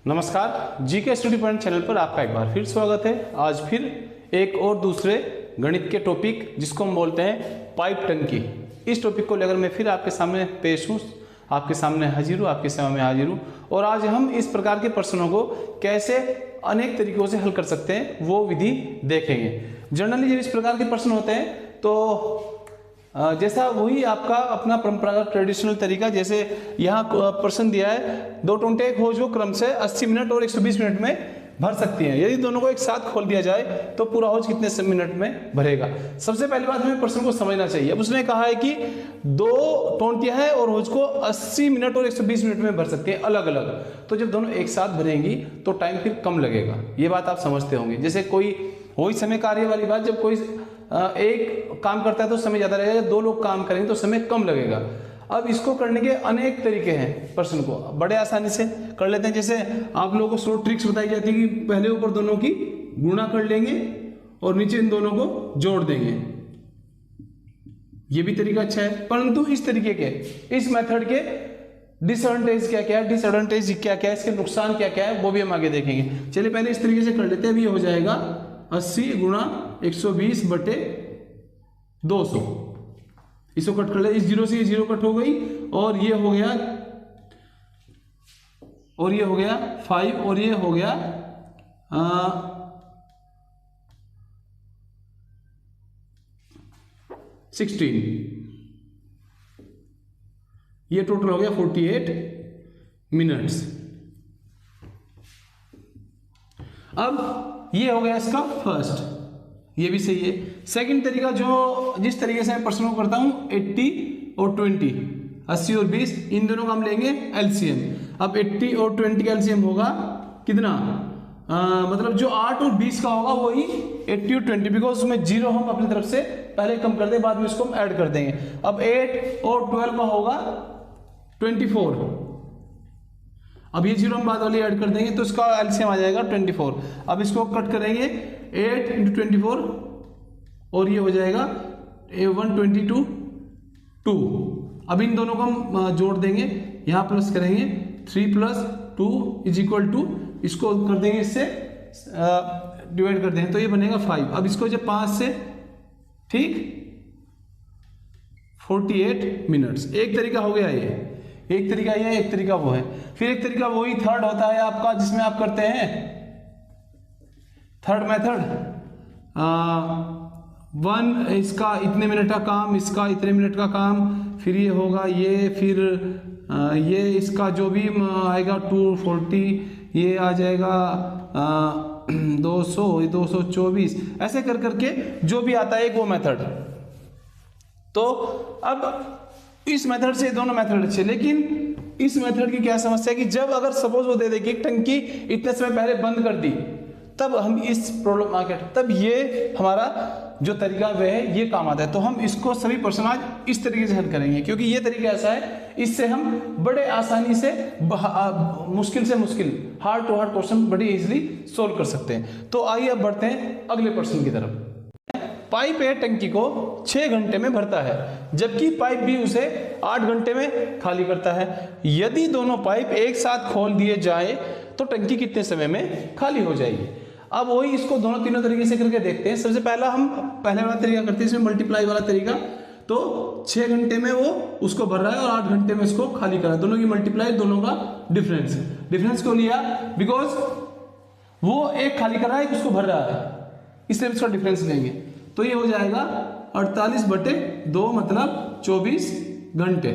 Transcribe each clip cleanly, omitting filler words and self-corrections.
नमस्कार, GK study point channel पर आपका एक बार फिर स्वागत है। आज फिर एक और दूसरे गणित के टॉपिक जिसको हम बोलते हैं पाइप टंकी, इस टॉपिक को लेकर मैं फिर आपके सामने पेश हूँ, आपके सामने हाजिर हूँ, आपकी सेवा में हाजिर हूँ। और आज हम इस प्रकार के प्रश्नों को कैसे अनेक तरीकों से हल कर सकते हैं वो विधि देखेंगे। जनरली जब इस प्रकार के प्रश्न होते हैं तो जैसा वही आपका अपना परंपरागत ट्रेडिशनल तरीका, जैसे यहाँ प्रश्न दिया है 2 टोंटे एक खोज को क्रम से 80 मिनट और 120 मिनट में भर सकती हैं। यदि दोनों को एक साथ खोल दिया जाए तो पूरा हौज कितने मिनट में भरेगा। सबसे पहली बात हमें प्रश्न को समझना चाहिए। अब उसने कहा है कि 2 टोंटियां हैं और हौज को 80 मिनट और 120 मिनट में भर सकते हैं अलग अलग। तो जब दोनों एक साथ भरेंगी तो टाइम फिर कम लगेगा, ये बात आप समझते होंगे। जैसे कोई वही समय कार्य वाली बात, जब कोई एक काम करता है तो समय ज्यादा लगेगा, 2 लोग काम करेंगे तो समय कम लगेगा। अब इसको करने के अनेक तरीके हैं, प्रश्न को बड़े आसानी से कर लेते हैं। जैसे आप लोगों को शॉर्ट ट्रिक्स बताई जाती है कि पहले ऊपर दोनों की गुणा कर लेंगे और नीचे इन दोनों को जोड़ देंगे। ये भी तरीका अच्छा है, परंतु इस तरीके के, इस मेथड के डिसएडवांटेज क्या क्या है, डिसएडवांटेज क्या क्या है, इसके नुकसान क्या क्या है, वो भी हम आगे देखेंगे। चलिए पहले इस तरीके से कर लेते हैं। अभी हो जाएगा 80 गुणा 120 बटे 200। इसको कट कर ले, इस 0 से ये 0 कट हो गई और ये हो गया 5 और ये हो गया 16। ये टोटल हो गया 48 मिनट्स। अब ये हो गया इसका फर्स्ट, ये भी सही है। सेकंड तरीका जो जिस तरीके से मैं प्रश्नों को करता हूं 80 और 20, 80 और 20, इन दोनों का हम लेंगे एलसीएम। अब 80 और 20 का एलसीएम होगा कितना, मतलब जो 8 और 20 का होगा वही 80 और 20, बिकॉज उसमें 0 हम अपनी तरफ से पहले कम कर दें, बाद में इसको हम ऐड कर देंगे। अब 8 और 12 का होगा 24। अब ये 0 हम बाद वाली ऐड कर देंगे तो इसका एलसीएम आ जाएगा 24। अब इसको कट करेंगे 8 × 24 और ये हो जाएगा 122 2। अब इन दोनों को हम जोड़ देंगे, यहाँ प्लस करेंगे 3 + 2 = 2, इसको कर देंगे, इससे डिवाइड कर देंगे तो ये बनेगा 5। अब इसको जब 5 से, ठीक, 48 मिनट्स। एक तरीका हो गया ये, एक तरीका ये, एक तरीका वो है। फिर एक तरीका वही थर्ड होता है आपका, जिसमें आप करते हैं थर्ड मेथड, 1 इसका इतने मिनट का काम, इसका इतने मिनट का काम, फिर ये होगा ये, फिर ये इसका जो भी आएगा 240, ये आ जाएगा 200, 224, ऐसे कर करके जो भी आता है एक वो मेथड। तो अब इस मेथड से दोनों मेथड अच्छे, लेकिन इस मेथड की क्या समस्या है कि जब अगर सपोज वो दे दे कि टंकी इतने समय पहले बंद कर दी, तब हम इस प्रॉब्लम आके, तब ये हमारा जो तरीका वह है, ये काम आता है। तो हम इसको सभी प्रश्न आज इस तरीके से हल करेंगे, क्योंकि ये तरीका ऐसा है, इससे हम बड़े आसानी से मुश्किल से मुश्किल, हार्ड टू हार्ड क्वेश्चन बड़ी इजीली सोल्व कर सकते हैं। तो आइए अब बढ़ते हैं अगले प्रश्न की तरफ। पाइप एक टंकी को 6 घंटे में भरता है, जबकि पाइप भी उसे 8 घंटे में खाली करता है। यदि दोनों पाइप एक साथ खोल दिए जाए तो टंकी कितने समय में खाली हो जाएगी। अब वही इसको तीनों तरीके से करके देखते हैं। सबसे पहला हम पहले वाला तरीका करते हैं, इसमें मल्टीप्लाई वाला तरीका। तो 6 घंटे में वो उसको भर रहा है और 8 घंटे में इसको खाली कर रहा है, दोनों की मल्टीप्लाई, दोनों का डिफरेंस। डिफरेंस क्यों लिया, बिकॉज वो एक खाली कर रहा है, एक उसको भर रहा है, इसलिए इसका डिफरेंस लेंगे। तो ये हो जाएगा 48 बटे 2, मतलब 24 घंटे।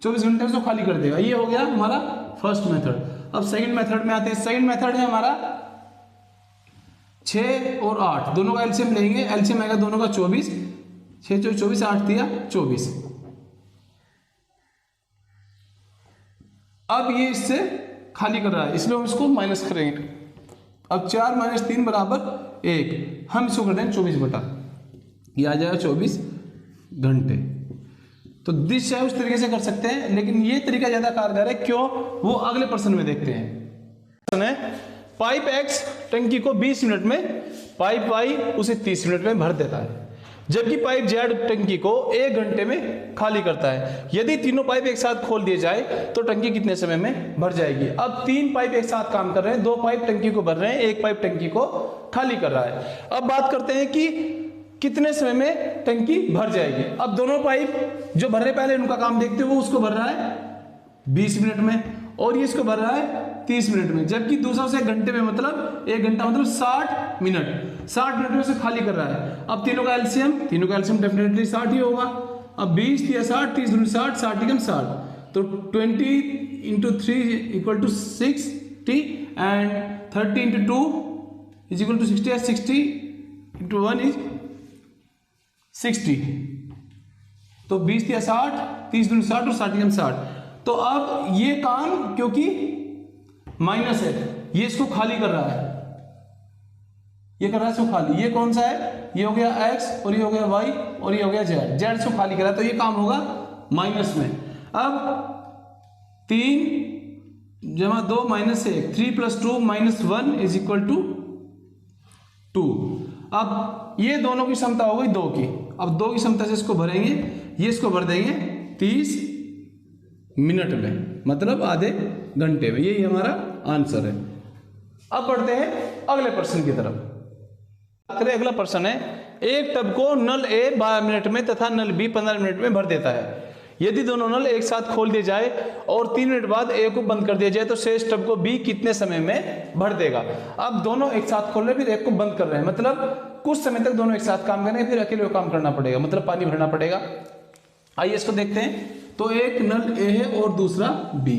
24 घंटे में तो खाली कर देगा। ये हो गया हमारा फर्स्ट मेथड। अब सेकंड मेथड में आते हैं। सेकंड मेथड है हमारा 6 और 8, दोनों का एलसीएम लेंगे। एलसीएम आएगा दोनों का 24, 6 × 24, 8 दिया 24। अब ये इससे खाली कर रहा है, इसलिए हम इसको माइनस करेंगे। अब 4 - 3 = 1, हम इसको कर देंगे 24 बटा, ये आ जाएगा 24 घंटे। तो दिस चाहे उस तरीके से कर सकते हैं, लेकिन ये तरीका ज्यादा कारगर है। क्यों, वो अगले प्रश्न में देखते हैं। प्रश्न है, पाइप X टंकी को 20 मिनट में, पाइप Y उसे 30 मिनट में भर देता है। जबकि पाइप जेड टंकी को 1 घंटे में खाली करता है। यदि तीनों पाइप एक साथ खोल दिए जाए तो टंकी कितने समय में भर जाएगी? अब 3 पाइप एक साथ काम कर रहे हैं, 2 पाइप टंकी को भर रहे हैं, 1 पाइप टंकी को खाली कर रहा है। अब बात करते हैं कि कितने समय में टंकी भर जाएगी। अब दोनों पाइप जो भर रहे, पहले उनका काम देखते हो, उसको भर रहा है 20 मिनट में और ये इसको भर रहा है 30 मिनट में, जबकि दूसरा से 1 घंटे में, मतलब 1 घंटा मतलब 60 मिनट में से खाली कर रहा है। अब तीनों का एलसीएम डेफिनेटली 60 ही होगा। अब 20 या 60, 30 दूनी 60, 60 एकम 60, तो 20 × 3 = 60 एंड 30 × 2 = 60 या 60 × 1 = 60, तो 20 या 60, 30 दूनी 60 और 60 एकम 60। तो अब ये काम क्योंकि माइनस है, ये इसको खाली कर रहा है, ये कर रहा है इसको खाली। ये कौन सा है? ये हो गया x और ये हो गया y और ये हो गया z इसको खाली कर रहा है, तो ये काम होगा माइनस में। अब 3 + 2 - 1, 3 + 2 - 1 = 2। अब ये दोनों की क्षमता हो गई 2 की। अब 2 की क्षमता से इसको भरेंगे, ये इसको भर देंगे 30 मिनट में, मतलब आधे घंटे में। यही हमारा आंसर है। अब बढ़ते हैं अगले प्रश्न की तरफ। अगला प्रश्न है, एक टब को नल ए 12 मिनट में तथा नल बी 15 मिनट में भर देता है। यदि दोनों नल एक साथ खोल दिए जाए और 3 मिनट बाद ए को बंद कर दिया जाए तो शेष टब को बी कितने समय में भर देगा? अब दोनों एक साथ खोल रहे हैं, फिर एक को बंद कर रहे हैं, मतलब कुछ समय तक दोनों एक साथ काम कर रहे हैं, फिर अकेले काम करना पड़ेगा, मतलब पानी भरना पड़ेगा। आइए इसको देखते हैं। तो एक नल ए है और दूसरा बी।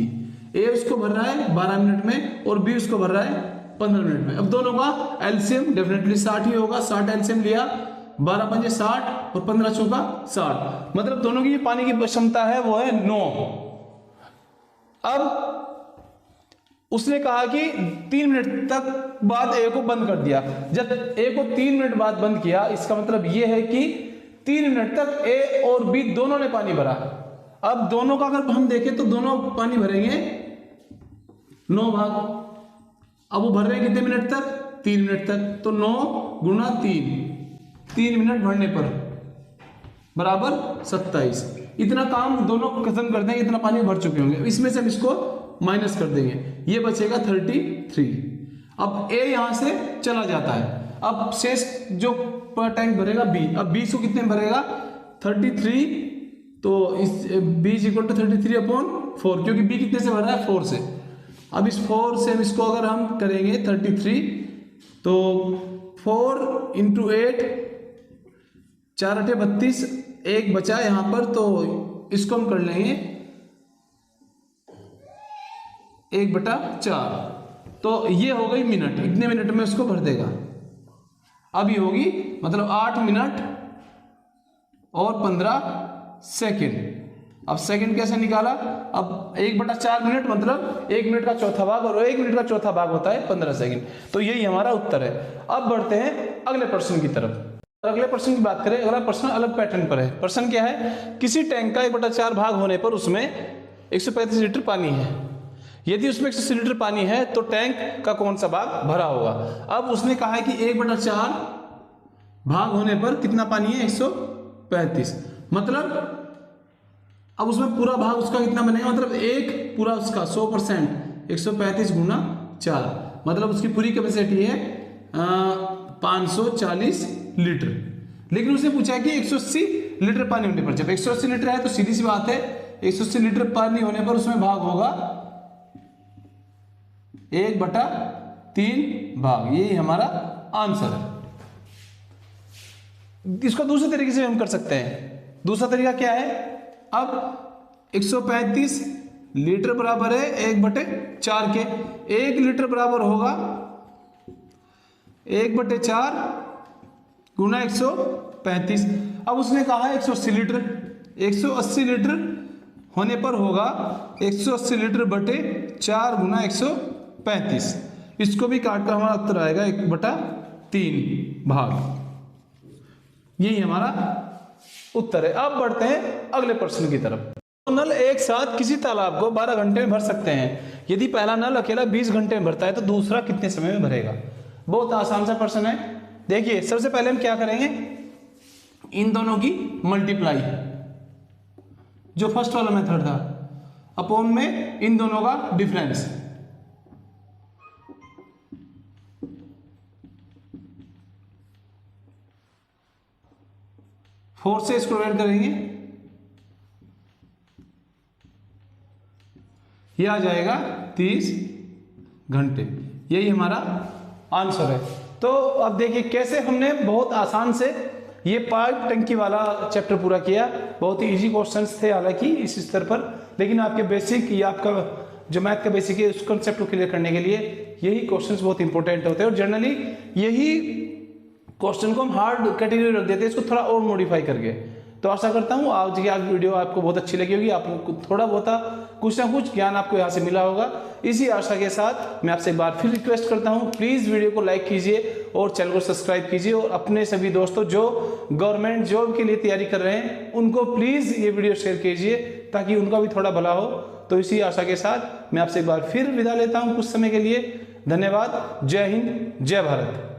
ए उसको भर रहा है 12 मिनट में और बी उसको भर रहा है 15 मिनट में। अब दोनों का एलसीएम डेफिनेटली 60 ही होगा। 60 एलसीएम लिया, 12 × 5 = 60 और 15 × 4 = 60, मतलब दोनों की पानी की क्षमता है वो है 9। अब उसने कहा कि 3 मिनट तक बाद ए को बंद कर दिया। जब ए को 3 मिनट बाद बंद किया, इसका मतलब ये है कि 3 मिनट तक ए और बी दोनों ने पानी भरा। अब दोनों का अगर हम देखें तो दोनों पानी भरेंगे 9 भाग। अब वो भर रहे हैं कितने मिनट तक? 3 मिनट तक, तो 9 × 3 मिनट भरने पर बराबर 27। इतना काम दोनों खत्म कर देंगे, इतना पानी भर चुके होंगे। इसमें से हम इसको माइनस कर देंगे, ये बचेगा 33। अब ए यहां से चला जाता है। अब शेष जो पर टैंक भरेगा बी। अब बी को कितने भरेगा? 33, तो इस b = 33/4, क्योंकि b कितने से भर रहा है? 4 से। अब इस 4 से इसको अगर हम करेंगे 33, तो 4 × 8 4 × 8 = 32, एक बचा यहां पर, तो इसको हम कर लेंगे 1/4, तो ये हो गई मिनट। इतने मिनट में उसको भर देगा। अब ये होगी मतलब 8 मिनट और 15 सेकेंड। अब सेकंड कैसे निकाला? अब 1/4 मिनट मतलब 1 मिनट का चौथा भाग, और 1 मिनट का चौथा भाग होता है 15 सेकंड। तो यही हमारा उत्तर है। अब बढ़ते हैं अगले प्रश्न की तरफ। अगले प्रश्न की बात करें, अगला प्रश्न अलग पैटर्न पर है। प्रश्न क्या है? किसी टैंक का 1/4 भाग होने पर उसमें 135 लीटर पानी है। यदि उसमें 180 लीटर पानी है तो टैंक का कौन सा भाग भरा होगा? अब उसने कहा है कि 1/4 भाग होने पर कितना पानी है? 135, मतलब अब उसमें पूरा भाग उसका कितना बनेगा? मतलब एक पूरा उसका 100% 135 × 4, मतलब उसकी पूरी कैपेसिटी है 540 लीटर। लेकिन उसने पूछा कि 180 लीटर पानी होने पर, जब 180 लीटर है तो सीधी सी बात है 180 लीटर पानी होने पर उसमें भाग होगा 1/3 भाग। यही हमारा आंसर है। इसको दूसरे तरीके से हम कर सकते हैं। दूसरा तरीका क्या है? अब 135 लीटर बराबर है 1/4 के। 1 लीटर बराबर होगा 1/4 × 135। अब उसने कहा है 180 लीटर। 180 लीटर होने पर होगा 180 लीटर बटे 4 × 135। इसको भी काट कर हमारा उत्तर आएगा 1/3 भाग। यही हमारा उत्तर है। अब बढ़ते हैं अगले प्रश्न की तरफ। तो नल एक साथ किसी तालाब को 12 घंटे में भर सकते हैं। यदि पहला नल अकेला 20 घंटे में भरता है तो दूसरा कितने समय में भरेगा? बहुत आसान सा प्रश्न है। देखिए सबसे पहले हम क्या करेंगे, इन दोनों की मल्टीप्लाई, जो फर्स्ट वाला मेथड था, अपॉन में इन दोनों का डिफरेंस। फोर से इसको ऐड करेंगे, ये आ जाएगा 30 घंटे। यही हमारा आंसर है। तो अब देखिए कैसे हमने बहुत आसान से ये पाइप टंकी वाला चैप्टर पूरा किया। बहुत ही इजी क्वेश्चंस थे हालांकि इस स्तर पर, लेकिन आपके बेसिक या आपका जो मैथ का बेसिक है उस कंसेप्ट को क्लियर करने के लिए यही क्वेश्चंस बहुत इंपॉर्टेंट होते हैं। और जनरली यही क्वेश्चन को हम हार्ड कैटेगरी रख देते हैं, इसको थोड़ा और मॉडिफाई करके। तो आशा करता हूँ आज की वीडियो आपको बहुत अच्छी लगी होगी, आपको थोड़ा बहुत कुछ ना कुछ ज्ञान आपको यहाँ से मिला होगा। इसी आशा के साथ मैं आपसे एक बार फिर रिक्वेस्ट करता हूँ, प्लीज़ वीडियो को लाइक कीजिए और चैनल को सब्सक्राइब कीजिए, और अपने सभी दोस्तों जो गवर्नमेंट जॉब के लिए तैयारी कर रहे हैं उनको प्लीज़ ये वीडियो शेयर कीजिए ताकि उनका भी थोड़ा भला हो। तो इसी आशा के साथ मैं आपसे एक बार फिर विदा लेता हूँ कुछ समय के लिए। धन्यवाद। जय हिंद, जय भारत।